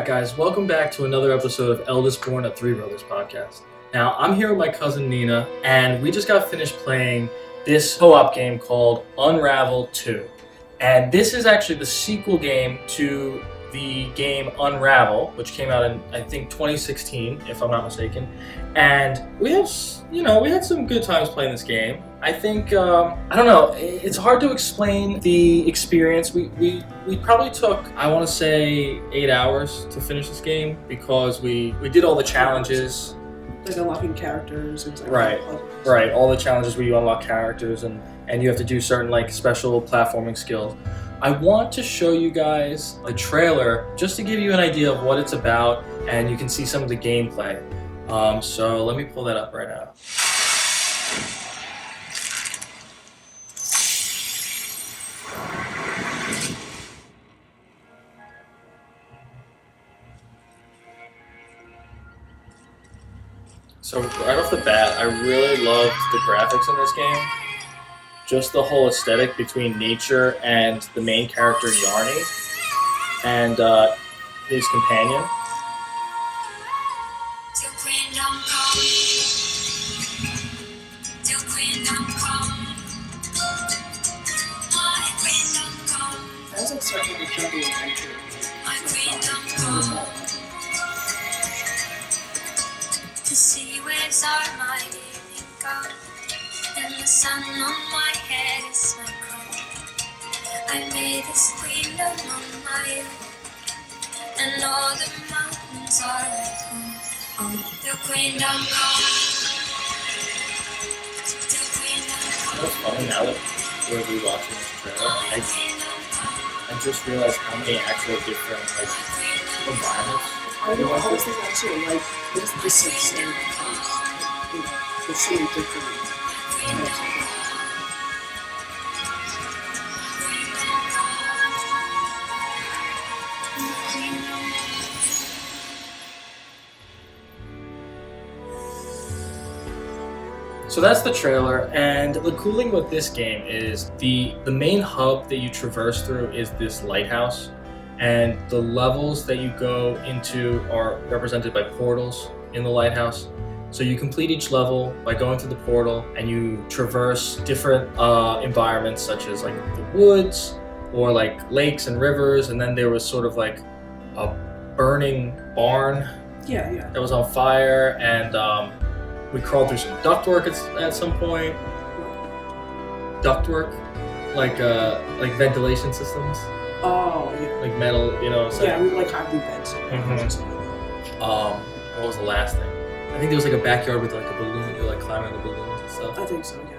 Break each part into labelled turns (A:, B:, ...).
A: Alright guys, welcome back to another episode of Eldest Born, a Three Brothers podcast. Now, I'm here with my cousin Nina, and we just got finished playing this co-op game called Unravel 2. And this is actually the sequel game to the game Unravel, which came out in, I think, 2016, if I'm not mistaken. And we had some good times playing this game. I think, I don't know, it's hard to explain the experience. We probably took, I want to say, 8 hours to finish this game because we did all the challenges.
B: Like unlocking characters and stuff.
A: Right, all the challenges where you unlock characters and you have to do certain like special platforming skills. I want to show you guys the trailer just to give you an idea of what it's about, and you can see some of the gameplay. So let me pull that up right now. So right off the bat, I really loved the graphics in this game. Just the whole aesthetic between nature and the main character Yarny and his companion.
B: That's like such a jumpy adventure.
C: The sea waves are my evening gold, and the sun on my head is my crown. I made this kingdom on my own, and all the mountains are my home. Oh, the kingdom come. The kingdom come.
A: What's funny now that we're rewatching this trailer, I just realized how many actual different environments.
B: I know, I was thinking that too, like, this is insane. There's so many different
A: So that's the trailer, and the cool thing with this game is the main hub that you traverse through is this lighthouse, and the levels that you go into are represented by portals in the lighthouse. So you complete each level by going through the portal, and you traverse different environments such as like the woods or like lakes and rivers, and then there was sort of like a burning barn that was on fire, and we crawled through some ductwork at some point. Ductwork, like ventilation systems.
B: Oh, yeah.
A: Like metal, So,
B: yeah, we like hybrid beds.
A: What was the last thing? I think there was like a backyard with like a balloon. You're like climbing the balloons and stuff.
B: I think so, yeah.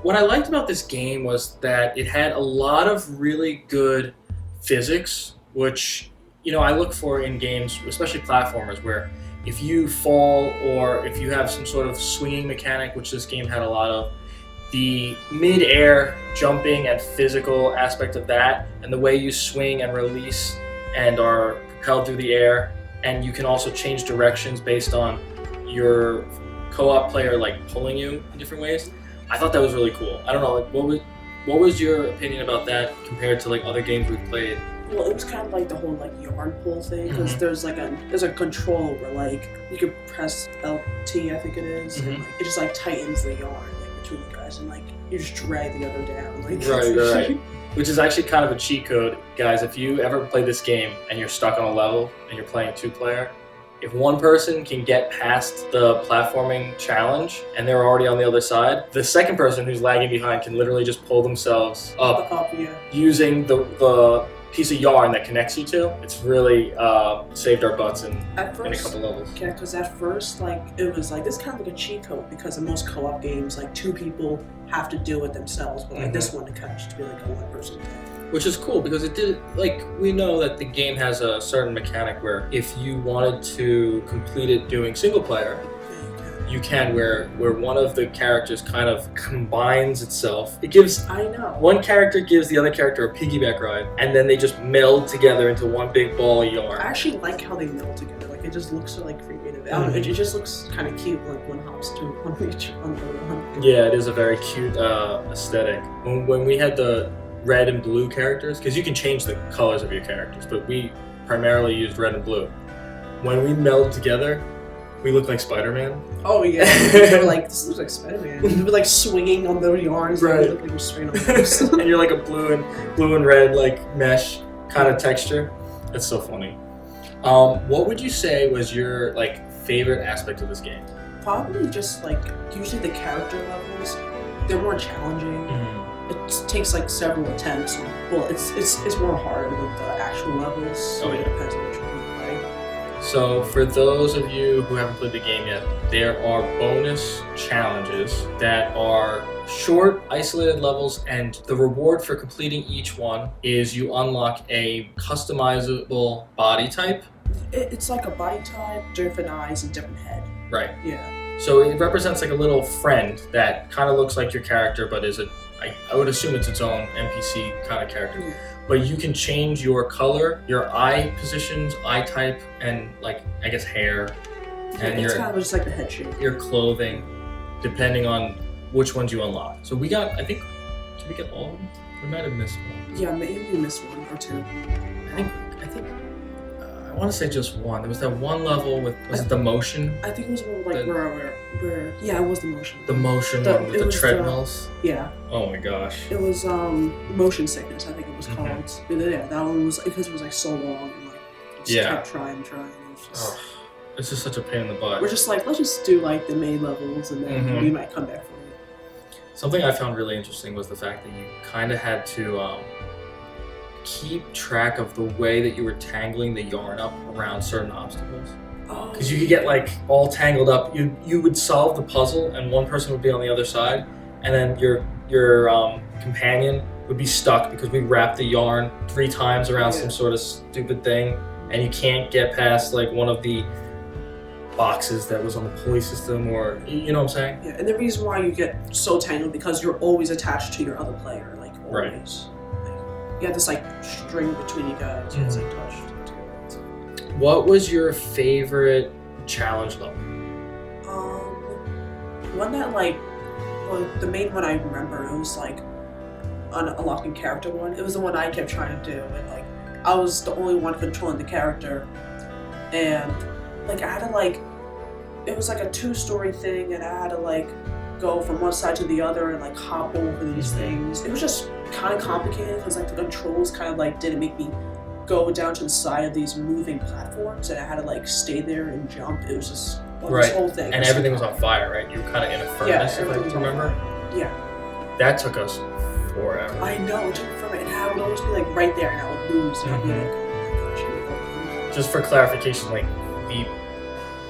A: What I liked about this game was that it had a lot of really good physics, which I look for in games, especially platformers, where if you fall or if you have some sort of swinging mechanic, which this game had a lot of, the mid-air jumping and physical aspect of that, and the way you swing and release and are propelled through the air, and you can also change directions based on your co-op player like pulling you in different ways. I thought that was really cool. I don't know, like what was your opinion about that compared to like other games we've played?
B: Well, it was kind of like the whole like yarn pull thing, because there's a control where like you could press LT, I think it is, and like, it just like tightens the yarn like between you guys, and like you just drag the other down. Like,
A: right. Which is actually kind of a cheat code, guys. If you ever play this game and you're stuck on a level and you're playing 2-player, if one person can get past the platforming challenge and they're already on the other side, the second person who's lagging behind can literally just pull themselves up using the piece of yarn that connects you to. It's really saved our butts in a couple levels.
B: Yeah, because at first, like, it was like, this is kind of like a cheat code, because in most co-op games, like, 2 people have to do it themselves, but like this one, it kind of just be like a one-person thing.
A: Which is cool, because it did, like, we know that the game has a certain mechanic where if you wanted to complete it doing single player, you can, where one of the characters kind of combines itself. It gives, one character gives the other character a piggyback ride, and then they just meld together into one big ball of yarn.
B: I actually like how they meld together. Like, it just looks so like creative. It just looks kind of cute, like one hops to one each on the other one.
A: Yeah, it is a very cute aesthetic. When we had the red and blue characters, because you can change the colors of your characters, but we primarily used red and blue. When we melded together, we looked like Spider-Man.
B: Oh yeah, they were like, this looks like Spider-Man. They were like swinging on the yarns,
A: Right.
B: They looked like we're swinging on those.
A: And you're like a blue and red like mesh kind of texture. That's so funny. What would you say was your like favorite aspect of this game?
B: Probably just like usually the character levels. They're more challenging. It takes like several attempts. Well, it's more harder than the actual levels. So it depends on which one you play.
A: So for those of you who haven't played the game yet, there are bonus challenges that are short, isolated levels, and the reward for completing each one is you unlock a customizable body type.
B: It's like a body type, different eyes, and different head.
A: Right.
B: Yeah.
A: So it represents like a little friend that kind of looks like your character, but is I would assume it's its own NPC kind of character.
B: Yeah.
A: But you can change your color, your eye positions, eye type, and like I guess hair, and
B: it's kind of just like the head shape.
A: your clothing, depending on which ones you unlock. So we got, I think, did we get all of them? We might have missed one.
B: Yeah, maybe we missed one or two.
A: I want to say just one. There was that one level with it the motion?
B: I think it was more like where yeah, it was the motion.
A: The motion one with the treadmills.
B: Yeah.
A: Oh my gosh.
B: It was motion sickness, I think it was called. Yeah, that one was because it was like so long and like just kept trying. It was just,
A: it's just such a pain in the butt.
B: We're just like, let's just do like the main levels and then we might come back for it.
A: Something I found really interesting was the fact that you kind of had to keep track of the way that you were tangling the yarn up around certain obstacles. Because you could get like all tangled up. You would solve the puzzle and one person would be on the other side, and then your companion would be stuck because we wrapped the yarn 3 times around some sort of stupid thing, and you can't get past like one of the boxes that was on the pulley system, or you know what I'm saying?
B: Yeah, and the reason why you get so tangled because you're always attached to your other player, like always.
A: Right.
B: Like, you have this like string between you guys. It's like touched.
A: What was your favorite challenge level?
B: One that the main one I remember, it was like an unlocking character one. It was the one I kept trying to do, and like I was the only one controlling the character, and like I had to it was like a 2-story thing, and I had to like go from one side to the other and like hop over these things. It was just kind of complicated because like the controls kind of like didn't make me go down to the side of these moving platforms, and I had to like stay there and jump. It was just this whole thing.
A: And everything was on fire, right? You were kind of in a furnace, if I remember.
B: Yeah.
A: That took us forever.
B: I know, it took forever, and I would always be like right there, and I would lose. And I'd be like, oh my gosh, here we go.
A: Just for clarification, like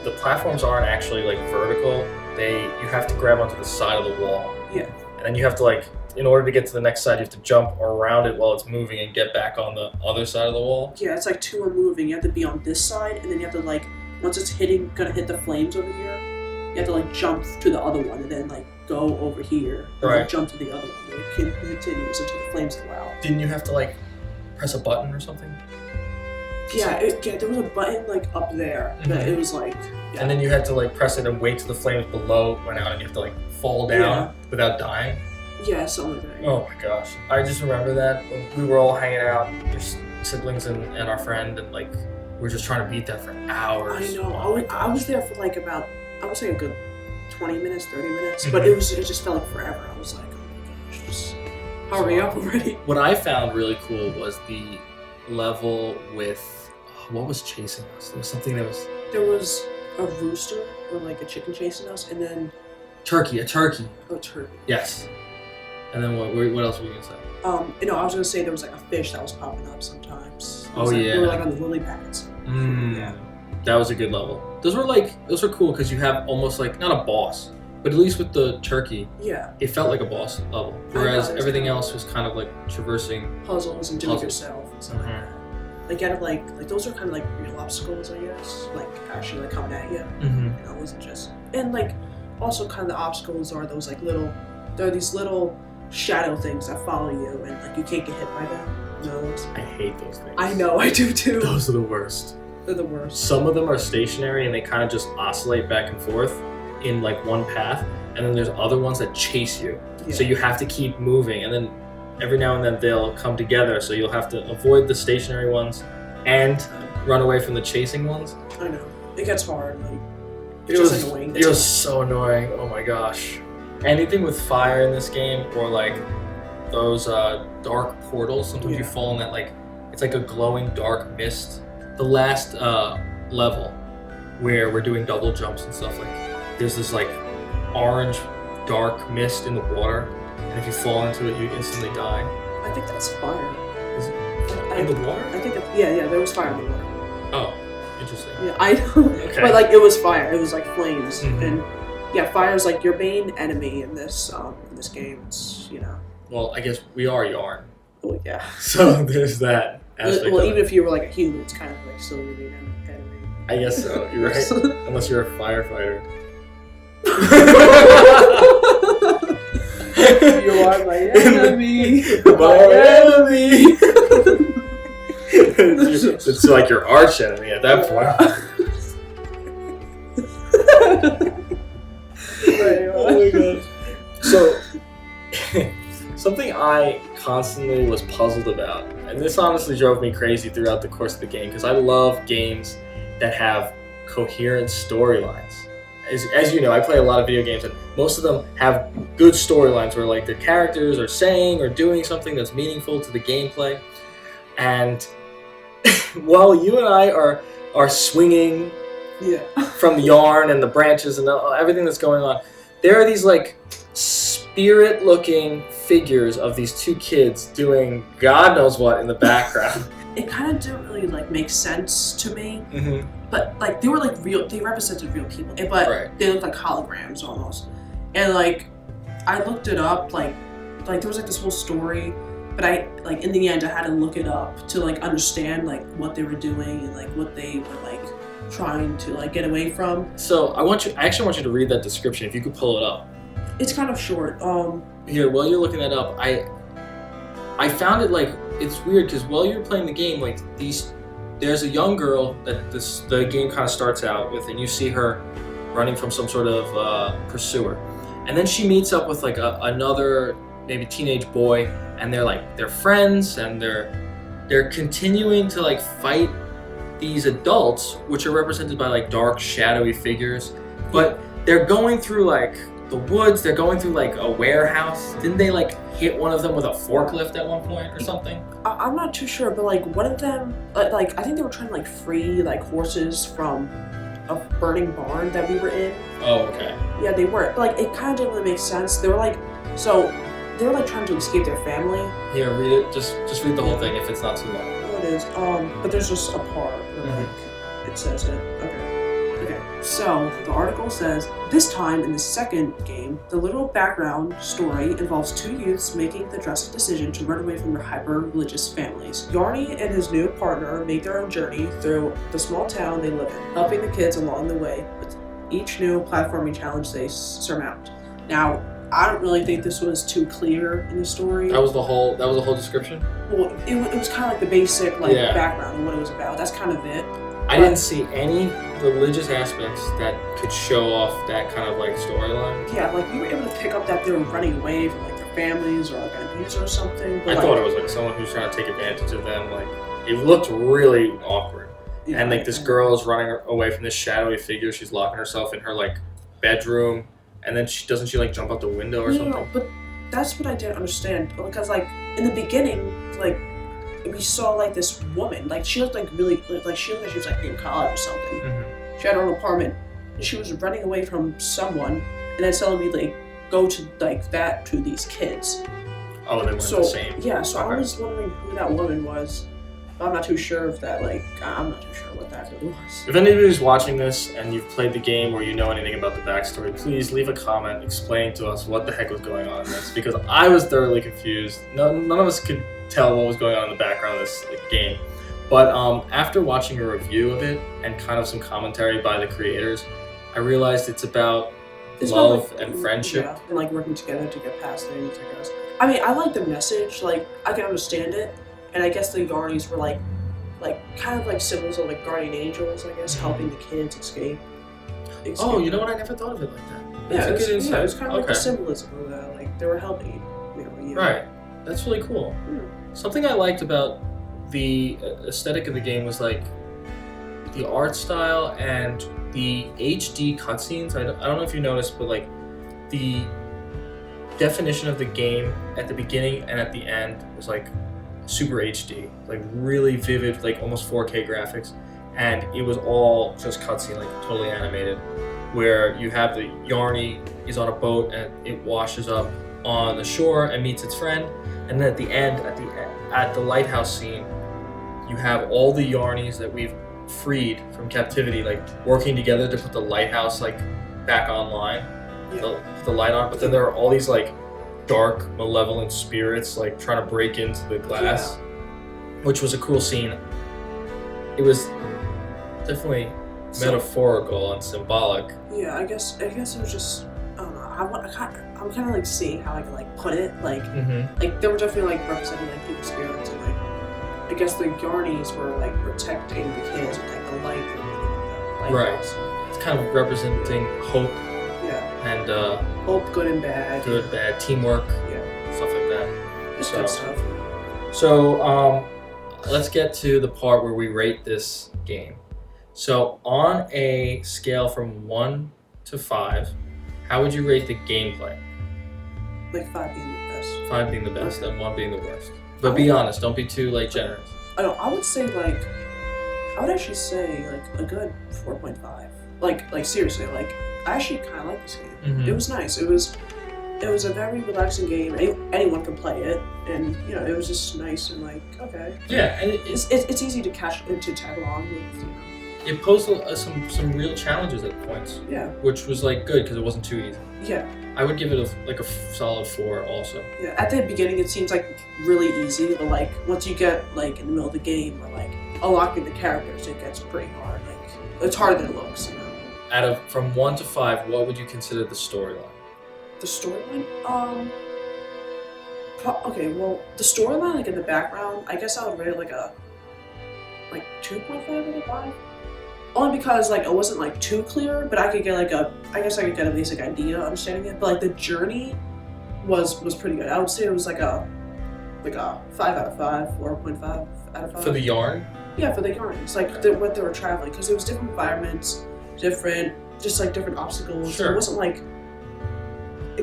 A: the platforms aren't actually like vertical. You have to grab onto the side of the wall.
B: Yeah.
A: And then you have to like, in order to get to the next side, you have to jump around it while it's moving and get back on the other side of the wall.
B: Yeah, it's like 2 are moving. You have to be on this side, and then you have to like, once it's gonna hit the flames over here, you have to like jump to the other one, and then like go over here, and then jump to the other one. And it continues until the flames go out.
A: Didn't you have to like press a button or something?
B: Yeah, there was a button like up there, but it was like. Yeah.
A: And then you had to like press it and wait till the flames below went out, and you have to like fall down without dying.
B: Yeah, something like that.
A: Oh my gosh. I just remember that when we were all hanging out, your siblings and our friend, and like we were just trying to beat that for hours.
B: I know. I was there for like about, I would say a good 20 minutes, 30 minutes, but it just felt like forever. I was like, oh my gosh, just hurry up already.
A: What I found really cool was the level with, what was chasing us? There was something that was...
B: There was a rooster or like a chicken chasing us, and then...
A: a turkey.
B: Oh, turkey.
A: Yes. And then what else were you going to say?
B: I was going to say there was like a fish that was popping up sometimes.
A: Oh, yeah.
B: They were like on the lily pads.
A: Yeah. That was a good level. Those were cool because you have almost like, not a boss, but at least with the turkey, it felt like a boss level. Whereas everything else was kind of like traversing
B: puzzles and doing it yourself and stuff like that. Like, you had to like those are kind of like real obstacles, I guess. Like, actually like coming at you. It wasn't just... And like, also kind of the obstacles are those like there are these little shadow things that follow you, and like you can't get hit by them. Those.
A: I hate those things.
B: I know, I do too.
A: Those are the worst.
B: They're the worst.
A: Some of them are stationary and they kind of just oscillate back and forth in like one path, and then there's other ones that chase you. So you have to keep moving, and then every now and then they'll come together, so you'll have to avoid the stationary ones and run away from the chasing ones.
B: I know. It gets hard. Like,
A: It was so annoying. Oh my gosh. Anything with fire in this game, or like those dark portals. Sometimes you fall in that like it's like a glowing dark mist. The last level where we're doing double jumps and stuff, like there's this like orange dark mist in the water, and if you fall into it, you instantly die.
B: I think that's fire.
A: Is it in the water?
B: I think there was fire in the water.
A: Oh, interesting.
B: Yeah, I know.
A: Okay.
B: But like it was fire. It was like flames,
A: Mhm.
B: and yeah, fire is like your main enemy in this game. It's
A: Well, I guess we are Yarn,
B: well, yeah.
A: so there's that aspect.
B: Well,
A: of
B: even
A: it.
B: if you were like a human, it's kind of like still your main enemy.
A: I guess so. You're right. Unless you're a firefighter.
B: You are my enemy.
A: My enemy. It's like your arch enemy at that point. Oh my god. So, something I constantly was puzzled about, and this honestly drove me crazy throughout the course of the game, because I love games that have coherent storylines. As you know, I play a lot of video games, and most of them have good storylines where like the characters are saying or doing something that's meaningful to the gameplay. And while you and I are swinging from Yarn and the branches and everything that's going on, there are these like spirit-looking figures of these two kids doing God knows what in the background.
B: It kind of didn't really like make sense to me.
A: Mm-hmm.
B: But like they were like real, they represented real people, but they looked like holograms almost. And like I looked it up, like there was like this whole story, but I like in the end I had to look it up to like understand like what they were doing and like what they were like trying to like get away from.
A: So I actually want you to read that description if you could pull it up.
B: It's kind of short.
A: Here, while you're looking that up, I found it like it's weird because while you're playing the game, like there's a young girl that the game kind of starts out with, and you see her running from some sort of pursuer, and then she meets up with like another maybe teenage boy, and they're friends, and they're continuing to like fight these adults, which are represented by like dark shadowy figures, but they're going through like the woods, they're going through like a warehouse. Didn't they like hit one of them with a forklift at one point or something?
B: I'm not too sure, but like one of them, like I think they were trying to like free like horses from a burning barn that we were in.
A: Oh, okay.
B: Yeah, they were. Like it kind of didn't really make sense. They were like trying to escape their family.
A: Here, read it. Just read the whole thing if it's not too long.
B: Oh, it is. But there's just a part where like it says it. Okay. So the article says, this time in the second game, the literal background story involves two youths making the drastic decision to run away from their hyper-religious families. Yarny and his new partner make their own journey through the small town they live in, helping the kids along the way with each new platforming challenge they surmount. Now, I don't really think this was too clear in the story.
A: That was the whole description?
B: Well, it was kind of like the basic background and what it was about. That's kind of it.
A: I didn't see any religious aspects that could show off that kind of like storyline.
B: Yeah, like you were able to pick up that they were running away from like their families or like an abuser or something. But,
A: I thought it was like someone who's trying to take advantage of them. Like it looked really awkward. Yeah, and like this girl is running away from this shadowy figure. She's locking herself in her like bedroom, and then doesn't she like jump out the window or something?
B: No, but that's what I didn't understand, because like in the beginning, like we saw like this woman, like she looked like really like she looked like she was like in college or something. Mm-hmm. She had her own apartment, and she was running away from someone, and then suddenly like go to like that to these kids.
A: Oh, they weren't the same.
B: Yeah, so okay. I was wondering who that woman was. I'm not too sure if that I'm not too sure what that really was.
A: If anybody's watching this and you've played the game or you know anything about the backstory, please leave a comment explaining to us what the heck was going on in this, because I was thoroughly confused. None of us could tell what was going on in the background of this game. But after watching a review of it and kind of some commentary by the creators, I realized it's about love and friendship.
B: Yeah, and like working together to get past things, I guess. I mean, I like the message, like I can understand it. And I guess the Yarnies were like kind of like symbols of like guardian angels, I guess, helping the kids escape.
A: Oh, you know what? I never thought of it like that.
B: Yeah, it was kind of like the symbolism of that. Like they were helping, you.
A: Right. That's really cool. Something I liked about the aesthetic of the game was like the art style and the HD cutscenes. I don't know if you noticed, but like the definition of the game at the beginning and at the end was like super HD, like really vivid, like almost 4K graphics, and it was all just cutscene, like totally animated, where you have the Yarny is on a boat and it washes up on the shore and meets its friend, and then at the end, at the lighthouse scene, you have all the Yarnies that we've freed from captivity, like working together to put the lighthouse like back online, the light on. But then there are all these like dark, malevolent spirits like trying to break into the glass, which was a cool scene. It was definitely metaphorical and symbolic.
B: Yeah, I guess it was just, I don't know. I'm kind of like seeing how I can like put it, like like they were definitely like representing like evil spirits, and like I guess the Yarnies were like protecting the kids with like the light and everything.
A: Right. It's kind of representing hope.
B: Yeah.
A: And
B: hope, good and bad.
A: Good, bad, teamwork.
B: Yeah.
A: Stuff like that.
B: Just good stuff.
A: So let's get to the part where we rate this game. So on a scale from 1 to 5, how would you rate the gameplay?
B: Like 5 being the best.
A: 5 being the best and 1 being the worst. But be honest, don't be too like generous.
B: I would say like, I would actually say like a good 4.5. Like seriously, like I actually kind of like this game. It was nice. It was a very relaxing game. Anyone can play it, and you know it was just nice and like okay.
A: Yeah, and
B: it's easy to tag along with. You know.
A: It posed some real challenges at points.
B: Yeah.
A: Which was like good because it wasn't too easy.
B: Yeah.
A: I would give it a solid 4 also.
B: Yeah. At the beginning, it seems like really easy, but like once you get like in the middle of the game or like unlocking the characters, it gets pretty hard. Like it's harder than it looks. You know.
A: From 1 to 5, what would you consider the storyline?
B: The storyline? Okay, well, the storyline, like in the background, I guess I would rate it like 2.5 out of 5. Only because like it wasn't like too clear, but I could get I guess I could get a basic idea understanding it. But like the journey was pretty good. I would say it was like a 5 out of 5, 4.5 out of 5.
A: For the yarn?
B: Yeah, for the yarn. It's like what they were traveling, because it was different environments, different obstacles.
A: Sure.
B: It wasn't like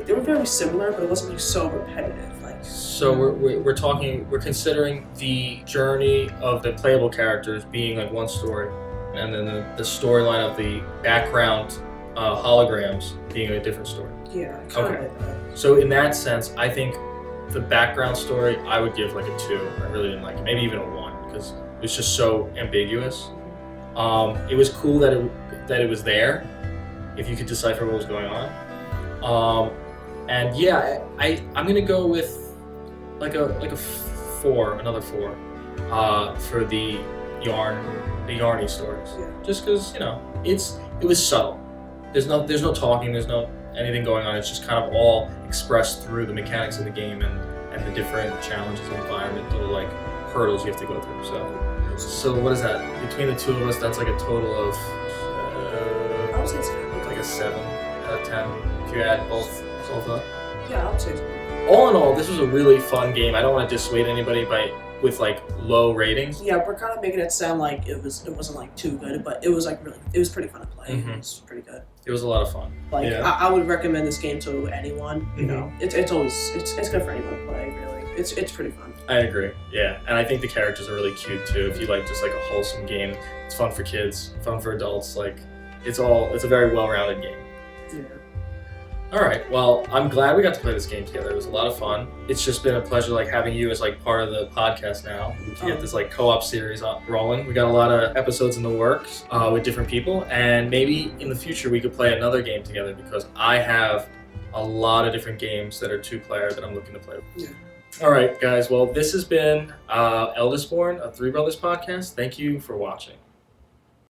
B: they were very similar, but it wasn't like so repetitive. Like
A: so we're considering the journey of the playable characters being like one story, and then the storyline of the background holograms being a different story.
B: Yeah, kind of like that.
A: So in that sense, I think the background story I would give like a 2. I really didn't like it, maybe even a 1, because it was just so ambiguous. It was cool that it was there, if you could decipher what was going on. And yeah, I'm gonna go with like a 4, another 4, for the Yarny stories.
B: Yeah.
A: Just because it was subtle. There's no talking. There's no anything going on. It's just kind of all expressed through the mechanics of the game and the different challenges and environmental like hurdles you have to go through. So what is that? Between the two of us, that's like a total of
B: I would say it's
A: like a 7 out of 10 if you add both up.
B: Yeah, I would say so.
A: All in all, this was a really fun game. I don't want to dissuade anybody with like low ratings.
B: Yeah, we're kind of making it sound like it wasn't like too good, but it was like it was pretty fun to play. It was pretty good.
A: It was a lot of fun.
B: Like
A: yeah.
B: I would recommend this game to anyone. You know, it's good for anyone to play. Really, it's pretty fun.
A: I agree. Yeah, and I think the characters are really cute too. If you like just like a wholesome game, it's fun for kids, fun for adults. Like it's a very well-rounded game.
B: Yeah.
A: All right. Well, I'm glad we got to play this game together. It was a lot of fun. It's just been a pleasure like having you as like part of the podcast now. We can get this like co-op series rolling. We got a lot of episodes in the works with different people, and maybe in the future we could play another game together, because I have a lot of different games that are 2-player that I'm looking to play with.
B: Yeah.
A: All right, guys. Well, this has been Eldest, a Three Brothers podcast. Thank you for watching.